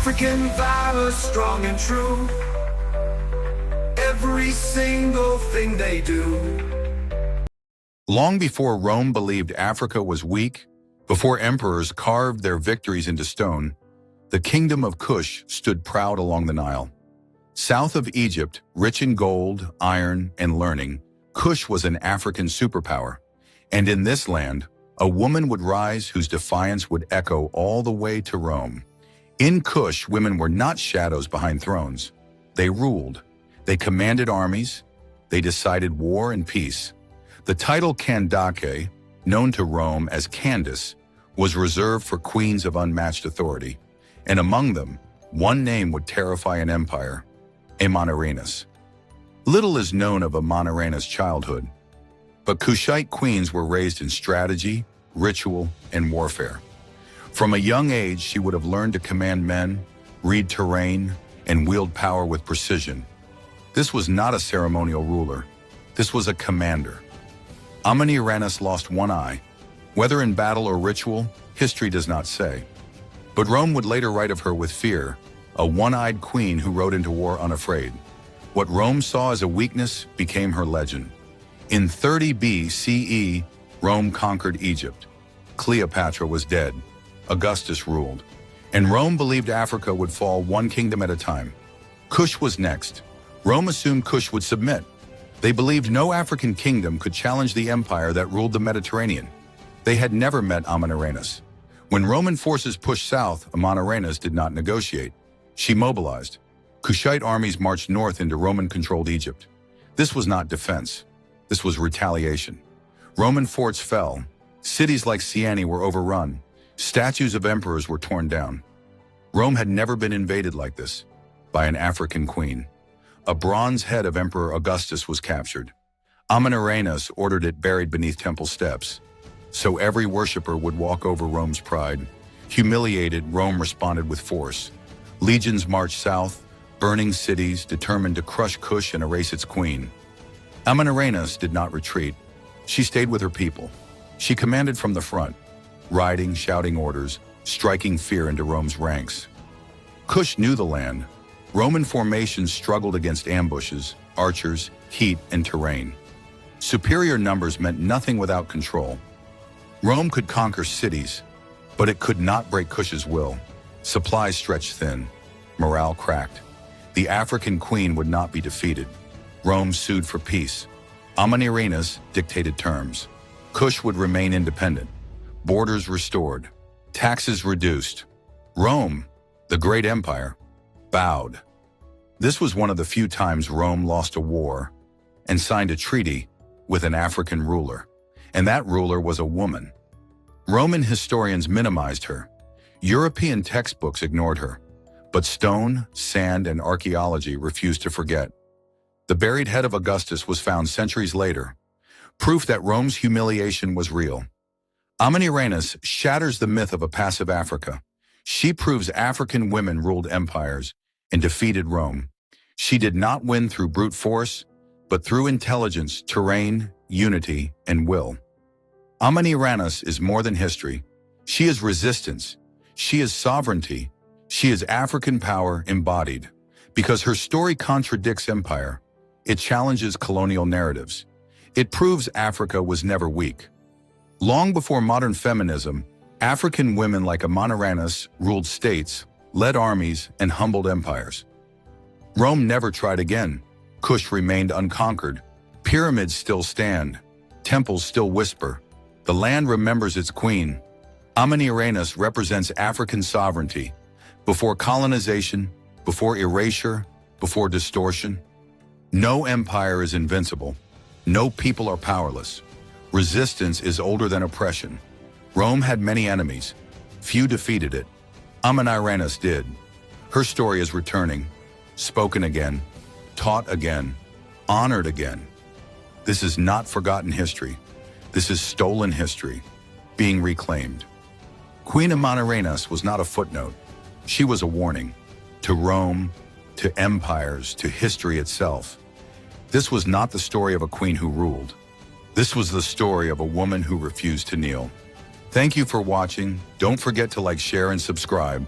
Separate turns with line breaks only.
African valor, strong and true. Every single thing they do.
Long before Rome believed Africa was weak, before emperors carved their victories into stone, the kingdom of Kush stood proud along the Nile. South of Egypt, rich in gold, iron, and learning, Kush was an African superpower. And in this land, a woman would rise whose defiance would echo all the way to Rome. In Kush, women were not shadows behind thrones. They ruled. They commanded armies. They decided war and peace. The title Candace, known to Rome as Candace, was reserved for queens of unmatched authority. And among them, one name would terrify an empire: Amanirenas. Little is known of Amanirenas' childhood, but Kushite queens were raised in strategy, ritual, and warfare. From a young age, she would have learned to command men, read terrain, and wield power with precision. This was not a ceremonial ruler. This was a commander. Amanirenas lost one eye. Whether in battle or ritual, history does not say. But Rome would later write of her with fear, a one-eyed queen who rode into war unafraid. What Rome saw as a weakness became her legend. In 30 BCE, Rome conquered Egypt. Cleopatra was dead. Augustus ruled. And Rome believed Africa would fall one kingdom at a time. Kush was next. Rome assumed Kush would submit. They believed no African kingdom could challenge the empire that ruled the Mediterranean. They had never met Amanirenas. When Roman forces pushed south, Amanirenas did not negotiate. She mobilized. Kushite armies marched north into Roman-controlled Egypt. This was not defense. This was retaliation. Roman forts fell. Cities like Siani were overrun. Statues of emperors were torn down. Rome had never been invaded like this, by an African queen. A bronze head of Emperor Augustus was captured. Amanirenas ordered it buried beneath temple steps. So every worshiper would walk over Rome's pride. Humiliated, Rome responded with force. Legions marched south, burning cities, determined to crush Kush and erase its queen. Amanirenas did not retreat. She stayed with her people. She commanded from the front, riding, shouting orders, striking fear into Rome's ranks. Kush knew the land. Roman formations struggled against ambushes, archers, heat, and terrain. Superior numbers meant nothing without control. Rome could conquer cities, but it could not break Kush's will. Supplies stretched thin. Morale cracked. The African queen would not be defeated. Rome sued for peace. Amanirenas dictated terms. Kush would remain independent. Borders restored. Taxes reduced. Rome, the great empire, bowed. This was one of the few times Rome lost a war and signed a treaty with an African ruler. And that ruler was a woman. Roman historians minimized her. European textbooks ignored her. But stone, sand, and archaeology refused to forget. The buried head of Augustus was found centuries later, proof that Rome's humiliation was real. Amanirenas shatters the myth of a passive Africa. She proves African women ruled empires and defeated Rome. She did not win through brute force, but through intelligence, terrain, unity, and will. Amanirenas is more than history. She is resistance. She is sovereignty. She is African power embodied. Because her story contradicts empire, it challenges colonial narratives. It proves Africa was never weak. Long before modern feminism, African women like Amanirenas ruled states, led armies, and humbled empires. Rome never tried again. Kush remained unconquered. Pyramids still stand. Temples still whisper. The land remembers its queen. Amanirenas represents African sovereignty. Before colonization, before erasure, before distortion. No empire is invincible. No people are powerless. Resistance is older than oppression. Rome had many enemies. Few defeated it. Amanirenas did. Her story is returning, spoken again, taught again, honored again. This is not forgotten history. This is stolen history, being reclaimed. Queen Amanirenas was not a footnote. She was a warning to Rome, to empires, to history itself. This was not the story of a queen who ruled. This was the story of a woman who refused to kneel. Thank you for watching. Don't forget to like, share, and subscribe.